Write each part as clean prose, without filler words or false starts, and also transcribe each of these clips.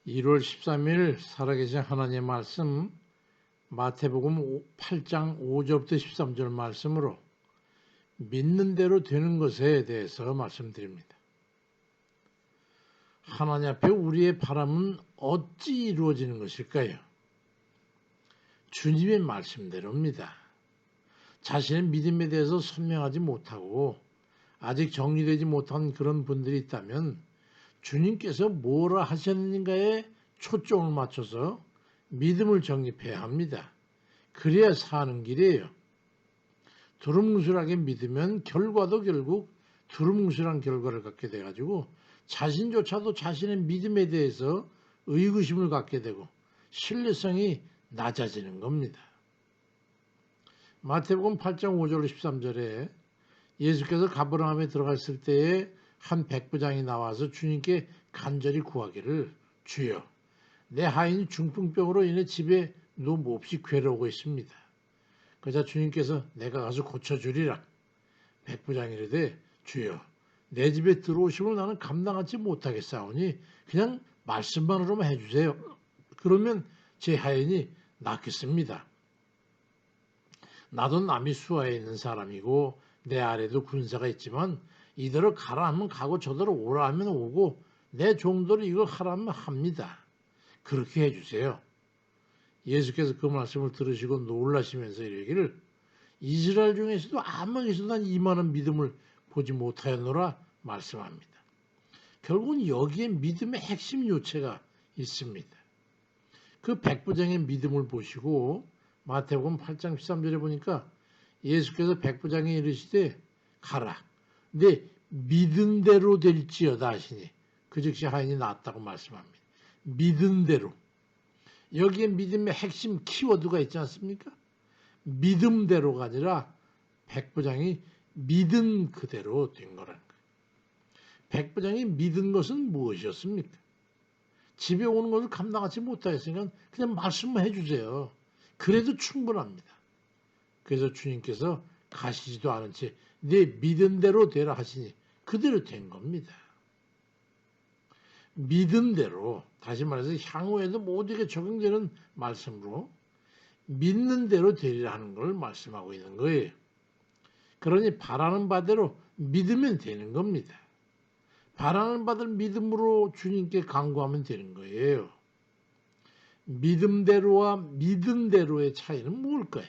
1월 13일 살아계신 하나님의 말씀 마태복음 8장 5절부터 13절 말씀으로 믿는 대로 되는 것에 대해서 말씀드립니다. 하나님 앞에 우리의 바람은 어찌 이루어지는 것일까요? 주님의 말씀대로입니다. 자신의 믿음에 대해서 선명하지 못하고 아직 정리되지 못한 그런 분들이 있다면 주님께서 뭐라 하셨는가에 초점을 맞춰서 믿음을 정립해야 합니다. 그래야 사는 길이에요. 두루뭉술하게 믿으면 결과도 결국 두루뭉술한 결과를 갖게 돼가지고 자신조차도 자신의 믿음에 대해서 의구심을 갖게 되고 신뢰성이 낮아지는 겁니다. 마태복음 8장 5절 13절에 예수께서 가버나움에 들어갔을 때에 한 백부장이 나와서 주님께 간절히 구하기를 주여 내 하인이 중풍병으로 인해 집에 누워 몹시 괴로우고 있습니다. 그러자 주님께서 내가 가서 고쳐주리라. 백부장이 이르되 주여 내 집에 들어오심을 나는 감당하지 못하겠사오니 그냥 말씀만으로만 해주세요. 그러면 제 하인이 낫겠습니다. 나도 남이 수하에 있는 사람이고 내 아래도 군사가 있지만 이대로 가라 하면 가고 저대로 오라 하면 오고 내 종들이 이걸 하라 하면 합니다. 그렇게 해주세요. 예수께서 그 말씀을 들으시고 놀라시면서 이르기를 이스라엘 중에서도 아무에게서도 난 이만한 믿음을 보지 못하였노라 말씀합니다. 결국은 여기에 믿음의 핵심 요체가 있습니다. 그 백부장의 믿음을 보시고 마태복음 8장 13절에 보니까 예수께서 백부장에 이르시되 가라. 내 믿은 대로 될지어다 하시니 그 즉시 하인이 낫다고 말씀합니다. 믿은 대로. 여기에 믿음의 핵심 키워드가 있지 않습니까? 믿음대로가 아니라 백부장이 믿은 그대로 된 거라는 거예요. 백부장이 믿은 것은 무엇이었습니까? 집에 오는 것을 감당하지 못하겠으니까 그냥 말씀만 해주세요. 그래도 충분합니다. 그래서 주님께서 가시지도 않은 채 내 믿은 대로 되라 하시니 그대로 된 겁니다. 믿은 대로, 다시 말해서 향후에도 모두에게 적용되는 말씀으로 믿는 대로 되리라 하는 걸 말씀하고 있는 거예요. 그러니 바라는 바대로 믿으면 되는 겁니다. 바라는 바를 믿음으로 주님께 간구하면 되는 거예요. 믿음대로와 믿음대로의 차이는 뭘까요?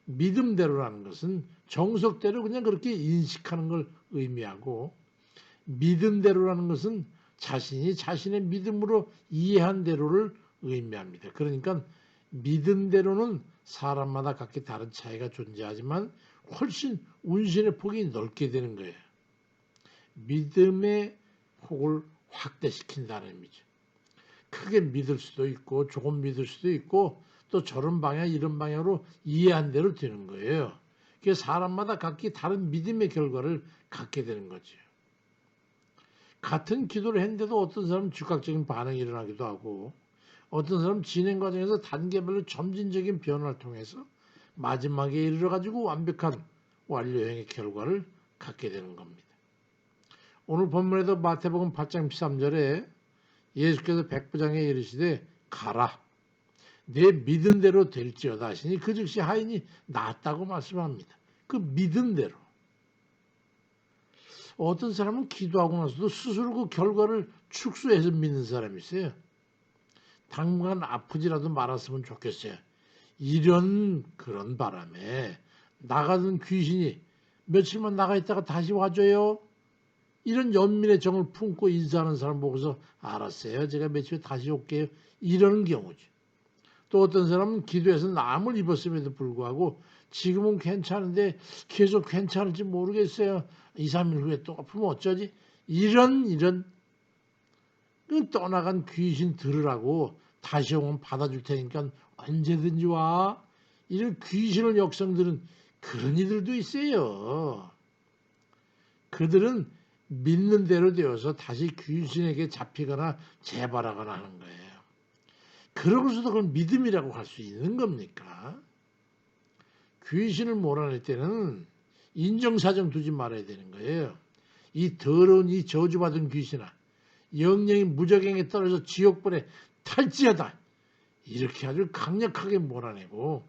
믿음대로라는 것은 정석대로 그냥 그렇게 인식하는 걸 의미하고 믿음대로라는 것은 자신이 자신의 믿음으로 이해한 대로를 의미합니다. 그러니까 믿음대로는 사람마다 각기 다른 차이가 존재하지만 훨씬 운신의 폭이 넓게 되는 거예요. 믿음의 폭을 확대시킨다는 의미죠. 크게 믿을 수도 있고 조금 믿을 수도 있고 또 저런 방향 이런 방향으로 이해한 대로 되는 거예요. 그래서 사람마다 각기 다른 믿음의 결과를 갖게 되는 거죠. 같은 기도를 했는데도 어떤 사람은 즉각적인 반응이 일어나기도 하고 어떤 사람은 진행 과정에서 단계별로 점진적인 변화를 통해서 마지막에 이르러가지고 완벽한 완료형의 결과를 갖게 되는 겁니다. 오늘 본문에도 마태복음 8장 13절에 예수께서 백부장에 이르시되 가라. 내 믿은 대로 될지어다 하시니 그 즉시 하인이 낫다고 말씀합니다. 그 믿은 대로. 어떤 사람은 기도하고 나서도 스스로 그 결과를 축소해서 믿는 사람이 있어요. 당분간 아프지라도 말았으면 좋겠어요. 이런 그런 바람에 나가던 귀신이 며칠만 나가 있다가 다시 와줘요. 이런 연민의 정을 품고 인사하는 사람 보고서 알았어요. 제가 며칠 다시 올게요. 이러는 경우죠. 또 어떤 사람은 기도해서 남을 입었음에도 불구하고 지금은 괜찮은데 계속 괜찮을지 모르겠어요. 2, 3일 후에 또 아프면 어쩌지? 이런 떠나간 귀신 들으라고 다시 오면 받아줄 테니까 언제든지 와. 이런 귀신을 역성들은 그런 이들도 있어요. 그들은 믿는 대로 되어서 다시 귀신에게 잡히거나 재발하거나 하는 거예요. 그러고서도 그걸 믿음이라고 할 수 있는 겁니까? 귀신을 몰아낼 때는 인정사정 두지 말아야 되는 거예요. 이 더러운 이 저주받은 귀신아, 영영이 무적행에 떨어져 지옥불에 탈지어다. 이렇게 아주 강력하게 몰아내고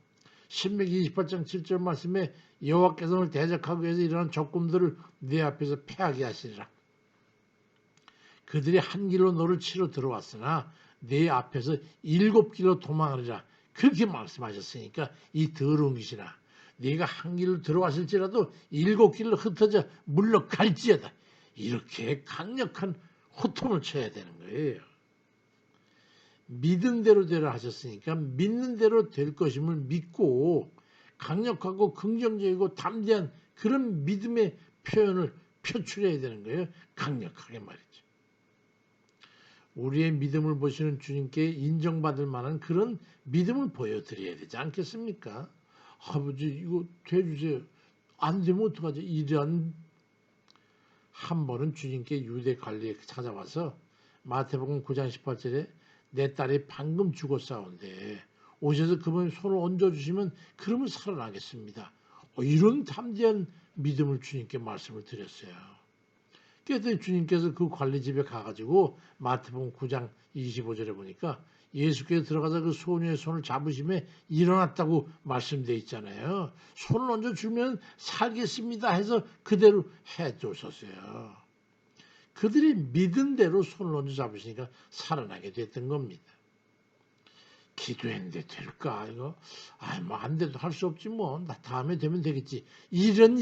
신명기 28장 7절 말씀에 여호와께서 오늘 대적하기 위해서 일어난 적군들을 네 앞에서 패하게 하시리라. 그들이 한 길로 너를 치러 들어왔으나 네 앞에서 7길로 도망하리라. 그렇게 말씀하셨으니까 이 더러운 귀신아, 네가 한 길로 들어왔을지라도 7길로 흩어져 물러갈지어다. 이렇게 강력한 호통을 쳐야 되는 거예요. 믿은 대로 되라 하셨으니까 믿는 대로 될 것임을 믿고 강력하고 긍정적이고 담대한 그런 믿음의 표현을 표출해야 되는 거예요. 강력하게 말이죠. 우리의 믿음을 보시는 주님께 인정받을 만한 그런 믿음을 보여드려야 되지 않겠습니까? 아버지 이거 돼주세요. 안 되면 어떡하지? 이런 한 번은 주님께 유대 관리에 찾아와서 마태복음 9장 18절에 내 딸이 방금 죽었사온데 오셔서 그분이 손을 얹어주시면 그러면 살아나겠습니다. 이런 담대한 믿음을 주님께 말씀을 드렸어요. 그랬더니 주님께서 그 관리집에 가가지고 마태복음 9장 25절에 보니까 예수께서 들어가서 그 소녀의 손을 잡으심에 일어났다고 말씀되어 있잖아요. 손을 얹어주면 살겠습니다 해서 그대로 해줬었어요. 그들이 믿은 대로 손을 얹어 잡으시니까 살아나게 됐던 겁니다. 기도했는데 될까 이거? 뭐 안 돼도 할 수 없지 뭐. 나 다음에 되면 되겠지. 이런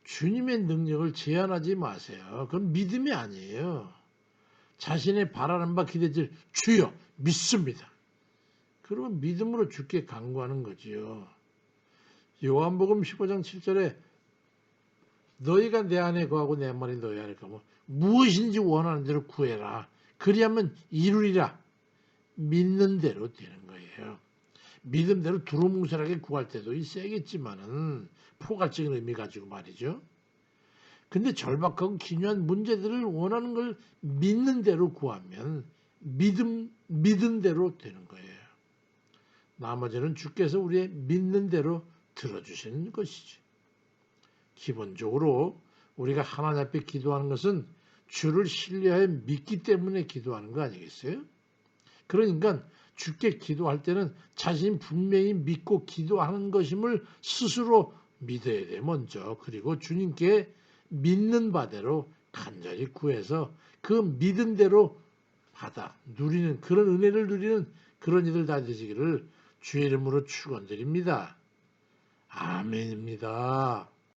주님의 능력을 제한하지 마세요. 그건 믿음이 아니에요. 자신의 바라는 바 기대질 주여 믿습니다. 그러면 믿음으로 주께 간구하는 거지요. 요한복음 15장 7절에 너희가 내 안에 거하고 내 말이 너희 안에 거하면 무엇인지 원하는 대로 구해라. 그리하면 이루리라. 믿는 대로 되는 거예요. 믿음대로 두루뭉술하게 구할 때도 있어야겠지만은 포괄적인 의미 가지고 말이죠. 근데 절박하고 기묘한 문제들을 원하는 걸 믿는 대로 구하면 믿은 대로 되는 거예요. 나머지는 주께서 우리의 믿는 대로 들어주시는 것이죠. 기본적으로 우리가 하나님 앞에 기도하는 것은 주를 신뢰하여 믿기 때문에 기도하는 거 아니겠어요? 그러니까 주께 기도할 때는 자신이 분명히 믿고 기도하는 것임을 스스로 믿어야 돼 먼저. 그리고 주님께 믿는 바대로 간절히 구해서 그 믿은 대로 받아 누리는 그런 은혜를 누리는 그런 이들 다 되시기를 주의 이름으로 축원드립니다. 아멘입니다.